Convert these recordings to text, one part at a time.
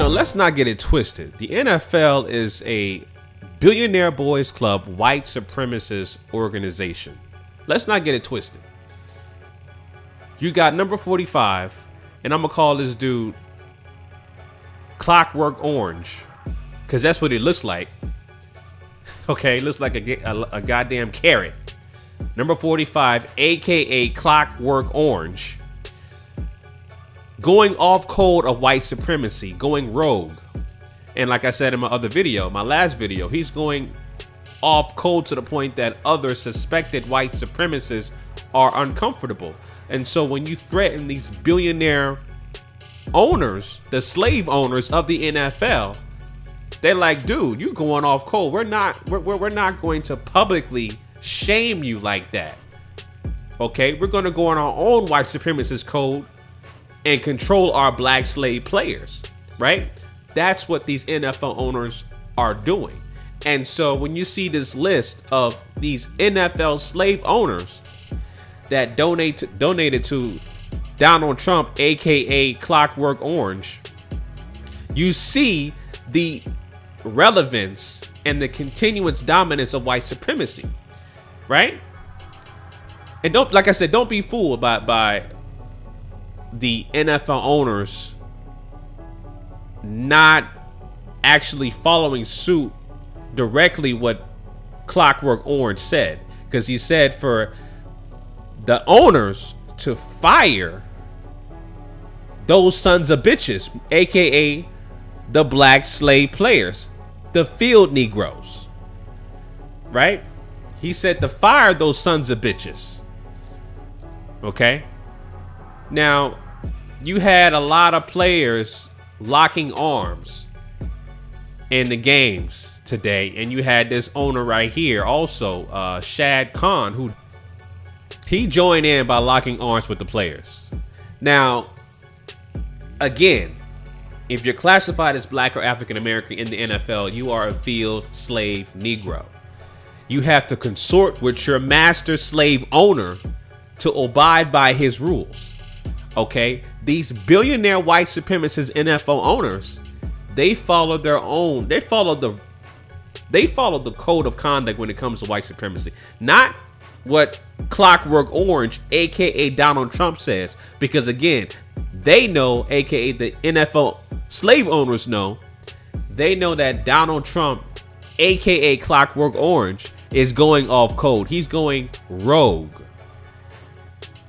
Let's not get it twisted. The NFL is a billionaire boys club white supremacist organization. Let's not get it twisted. You got number 45, and I'm gonna call this dude Clockwork Orange, because that's what it looks like. Okay, it looks like a goddamn carrot. Number 45, aka Clockwork Orange, going off code of white supremacy, going rogue. And like I said in my other video, my last video, he's going off code to the point that other suspected white supremacists are uncomfortable. And so when you threaten these billionaire owners, the slave owners of the NFL, they're like, dude, you going off code. We're not going to publicly shame you like that. Okay, we're going to go on our own white supremacist code and control our black slave players, right? That's what these NFL owners are doing. And so when you see this list of these NFL slave owners that donated to Donald Trump, aka Clockwork Orange, you see the relevance and the continuous dominance of white supremacy, right? And don't, like I said, don't be fooled by the NFL owners not actually following suit directly what Clockwork Orange said, because he said for the owners to fire those sons of bitches, aka the black slave players, the field Negroes, right? He said to fire those sons of bitches. Okay. Now, you had a lot of players locking arms in the games today, and you had this owner right here also, Shad Kahn, who he joined in by locking arms with the players. Now, again, if you're classified as black or African American in the NFL, you are a field slave Negro. You have to consort with your master slave owner to abide by his rules. Okay, these billionaire white supremacist NFL owners, they follow their own. They follow the code of conduct when it comes to white supremacy, not what Clockwork Orange, aka Donald Trump, says. Because again, they know, aka the NFL slave owners know, they know that Donald Trump, aka Clockwork Orange, is going off code. He's going rogue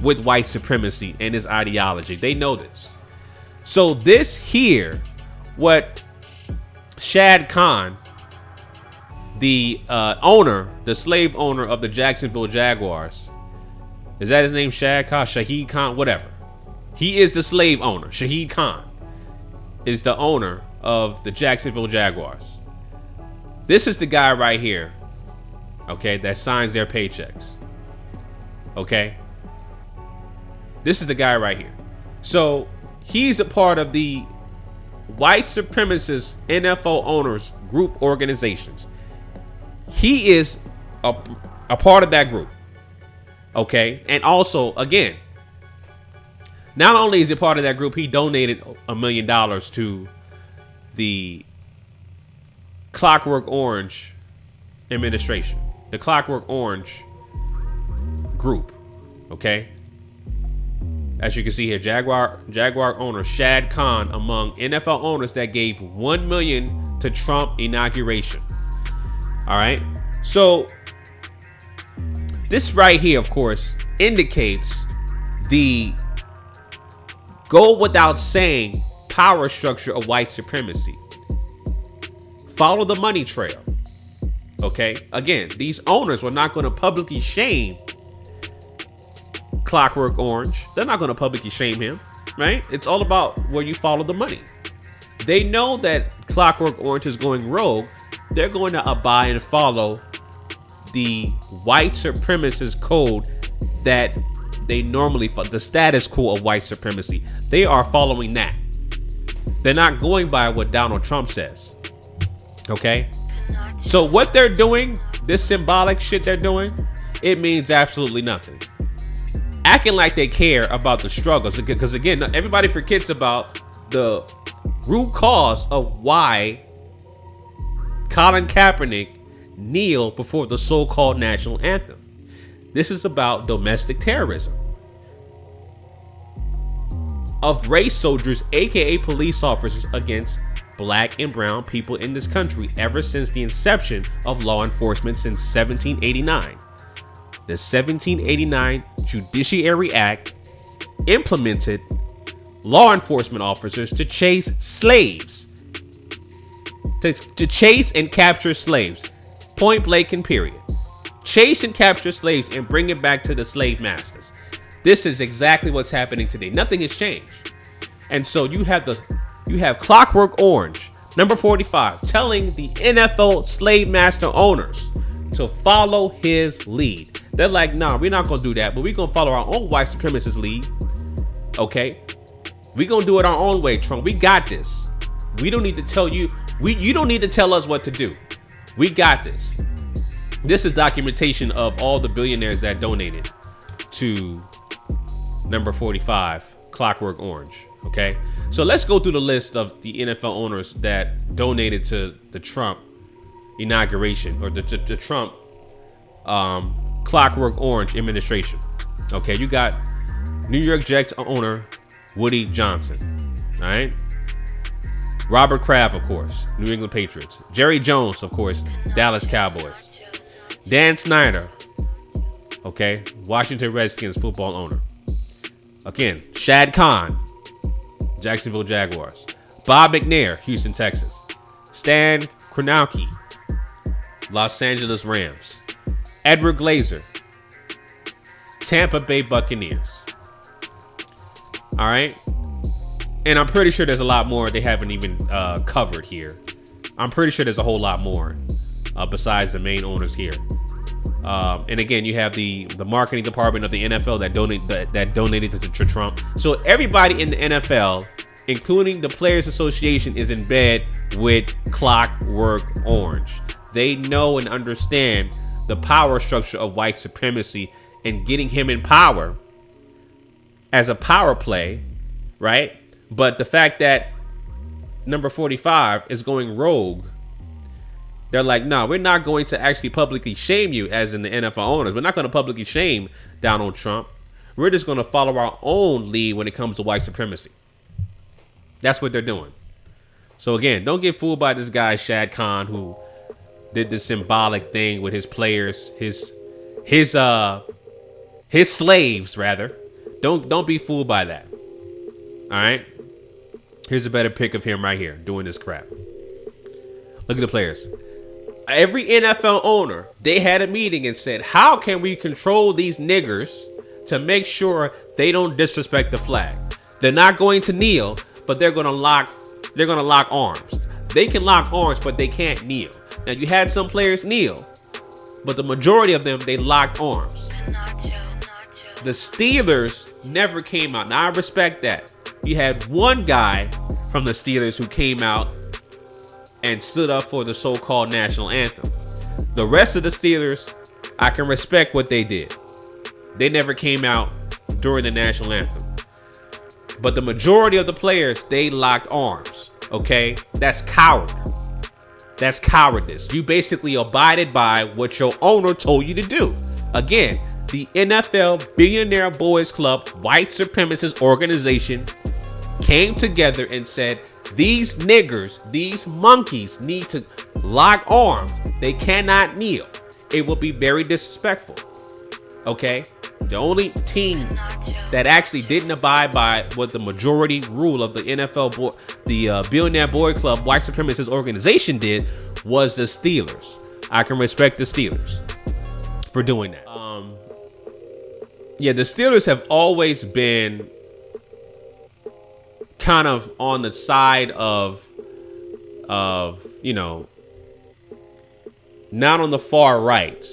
with white supremacy and his ideology. They know this. So this here, what Shad Kahn, the owner, the slave owner of the Jacksonville Jaguars, is that his name? Shad Kahn, Shaheed Khan, whatever. He is the slave owner. Shaheed Khan is the owner of the Jacksonville Jaguars. This is the guy right here, okay, that signs their paychecks. Okay? This is the guy right here. So he's a part of the white supremacist NFL owners group organizations. He is a part of that group. Okay? And also, again, not only is he part of that group, he donated $1 million to the Clockwork Orange administration, the Clockwork Orange group. Okay? As you can see here, Jaguar owner Shad Kahn among NFL owners that gave $1 million to Trump inauguration. All right. So this right here, of course, indicates the go without saying power structure of white supremacy. Follow the money trail. Okay. Again, these owners were not going to publicly shame Clockwork Orange. They're not going to publicly shame him, right? It's all about where you follow the money. They know that Clockwork Orange is going rogue. They're going to abide and follow the white supremacist code that they normally follow, the status quo of white supremacy. They are following that. They're not going by what Donald Trump says. Okay? So what they're doing, this symbolic shit they're doing, it means absolutely nothing. Acting like they care about the struggles, because again, everybody forgets about the root cause of why Colin Kaepernick kneel before the so-called national anthem. This is about domestic terrorism of race soldiers, aka police officers, against black and brown people in this country ever since the inception of law enforcement since 1789. The 1789 Judiciary Act implemented law enforcement officers to chase slaves, to chase and capture slaves, point blank and period. Chase and capture slaves and bring it back to the slave masters. This is exactly what's happening today. Nothing has changed. And so you have Clockwork Orange, number 45, telling the NFL slave master owners to follow his lead. They're like, nah, we're not gonna do that, but we're gonna follow our own white supremacist lead. Okay? We're gonna do it our own way, Trump. We got this. We don't need to tell you, you don't need to tell us what to do. We got this. This is documentation of all the billionaires that donated to number 45, Clockwork Orange. Okay, so let's go through the list of the NFL owners that donated to the Trump inauguration, or the Trump Clockwork Orange administration. Okay, you got New York Jets owner Woody Johnson. All right, Robert Kraft, of course, New England Patriots. Jerry Jones, of course, Dallas Cowboys. Dan Snyder, okay, Washington Redskins football owner. Again, Shad Kahn, Jacksonville Jaguars. Bob McNair, Houston Texans. Stan Kroenke, Los Angeles Rams. Edward Glazer, Tampa Bay Buccaneers. All right, and I'm pretty sure there's a lot more they haven't even covered here. I'm pretty sure there's a whole lot more besides the main owners here. And again, you have the marketing department of the NFL that donated to Trump. So everybody in the NFL, including the Players Association, is in bed with Clockwork Orange. They know and understand the power structure of white supremacy and getting him in power as a power play, right? But the fact that number 45 is going rogue, they're like, no, we're not going to actually publicly shame you, as in the NFL owners. We're not going to publicly shame Donald Trump. We're just going to follow our own lead when it comes to white supremacy. That's what they're doing. So again, don't get fooled by this guy, Shad Khan, who did this symbolic thing with his players, his slaves, rather. Don't be fooled by that. All right? Here's a better pic of him right here doing this crap. Look at the players. Every NFL owner, they had a meeting and said, how can we control these niggers to make sure they don't disrespect the flag? They're not going to kneel, but they're going to lock arms. They can lock arms, but they can't kneel. Now, you had some players kneel, but the majority of them, they locked arms. The Steelers never came out. Now, I respect that. You had one guy from the Steelers who came out and stood up for the so-called national anthem. The rest of the Steelers, I can respect what they did. They never came out during the national anthem. But the majority of the players, they locked arms. Okay? That's coward. That's cowardice. You basically abided by what your owner told you to do. Again, the NFL Billionaire Boys Club white supremacist organization came together and said, these niggers, these monkeys need to lock arms. They cannot kneel. It will be very disrespectful. Okay? The only team that actually didn't abide by what the majority rule of the NFL, the Billionaire Boy Club white supremacist organization did was the Steelers. I can respect the Steelers for doing that. Yeah, the Steelers have always been kind of on the side of, you know, not on the far right,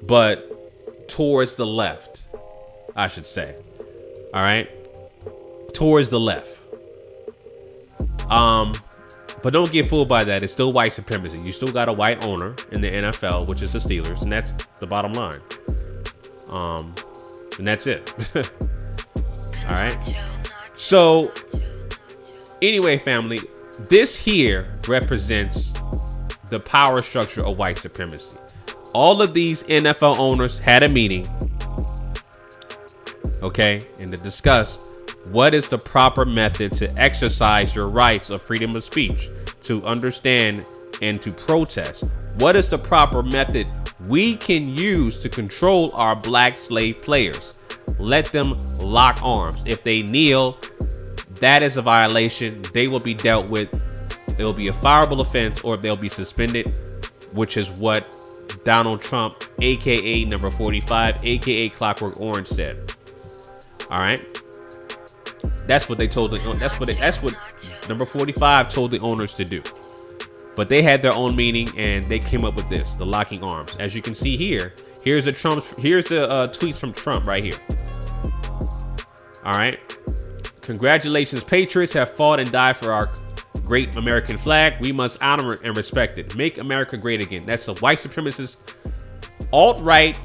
but towards the left, I should say. All right. Towards the left. But don't get fooled by that. It's still white supremacy. You still got a white owner in the NFL, which is the Steelers, and that's the bottom line. And that's it. All right. So Anyway, family, this here represents the power structure of white supremacy. All of these NFL owners had a meeting, okay, and to discuss what is the proper method to exercise your rights of freedom of speech, to understand and to protest. What is the proper method we can use to control our black slave players? Let them lock arms. If they kneel, that is a violation. They will be dealt with. It will be a fireable offense, or they'll be suspended, which is what Donald Trump, aka number 45, aka Clockwork Orange, said. All right, that's what they told the. That's what number 45 told the owners to do. But they had their own meeting and they came up with this: the locking arms. As you can see here, here's the tweets from Trump right here. All right, congratulations, patriots have fought and died for our great American flag. We must honor and respect it. Make America great again. That's a white supremacist alt-right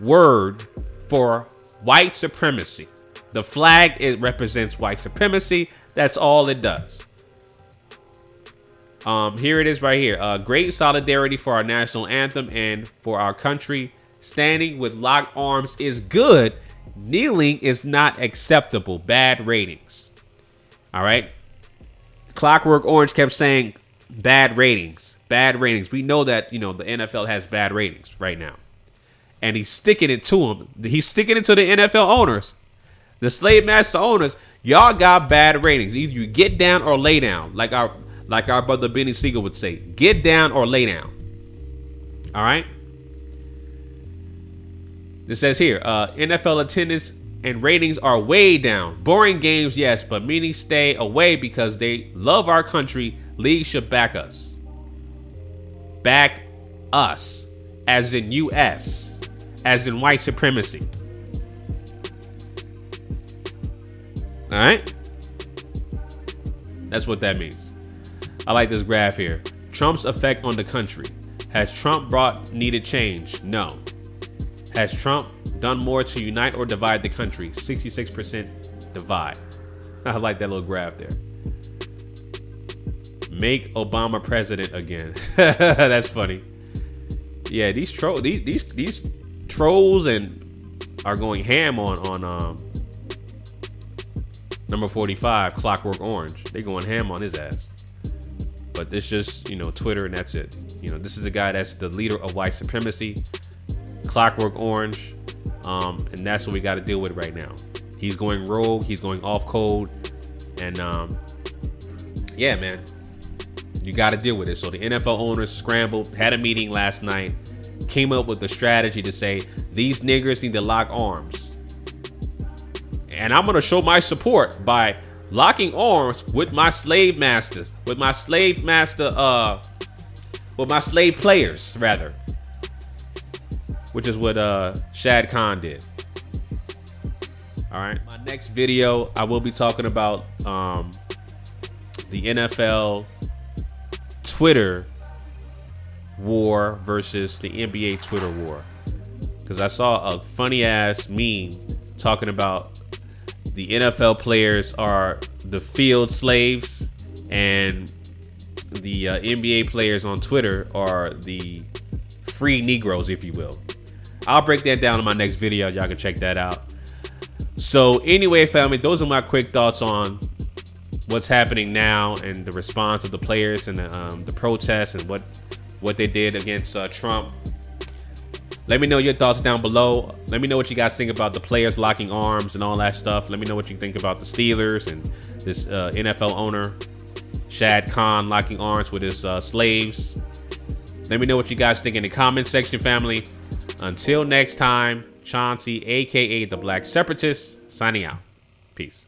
word for white supremacy. The flag, it represents white supremacy. That's all it does. Here it is right here. Great solidarity for our national anthem and for our country. Standing with locked arms is good. Kneeling is not acceptable. Bad ratings. All right. Clockwork Orange kept saying bad ratings, bad ratings. We know that, the NFL has bad ratings right now. And he's sticking it to them. He's sticking it to the NFL owners, the slave master owners. Y'all got bad ratings. Either you get down or lay down. Like our brother Benny Siegel would say, get down or lay down. All right. This says here, NFL attendance and ratings are way down. Boring games, yes, but many stay away because they love our country. League should back us. Back us, as in U.S., as in white supremacy. All right? That's what that means. I like this graph here. Trump's effect on the country. Has Trump brought needed change? No. Has Trump done more to unite or divide the country? 66% divide. I like that little graph there. Make Obama president again. That's funny. Yeah, these trolls and are going ham on number 45, Clockwork Orange. They going ham on his ass. But this just, Twitter, and that's it. This is a guy that's the leader of white supremacy, Clockwork Orange. And that's what we got to deal with right now. He's going rogue. He's going off code. And yeah, man, you got to deal with it. So the NFL owners scrambled, had a meeting last night, came up with a strategy to say these niggers need to lock arms. And I'm going to show my support by locking arms with my slave masters, with my slave players, rather. Which is what Shad Khan did. All right. My next video, I will be talking about the NFL Twitter war versus the NBA Twitter war. Because I saw a funny ass meme talking about the NFL players are the field slaves and the NBA players on Twitter are the free Negroes, if you will. I'll break that down in my next video. Y'all can check that out. So anyway, family, those are my quick thoughts on what's happening now and the response of the players and the protests and what they did against Trump. Let me know your thoughts down below. Let me know what you guys think about the players locking arms and all that stuff. Let me know what you think about the Steelers and this NFL owner, Shad Khan, locking arms with his slaves. Let me know what you guys think in the comment section, family. Until next time, Chauncey, aka the Black Separatist, signing out. Peace.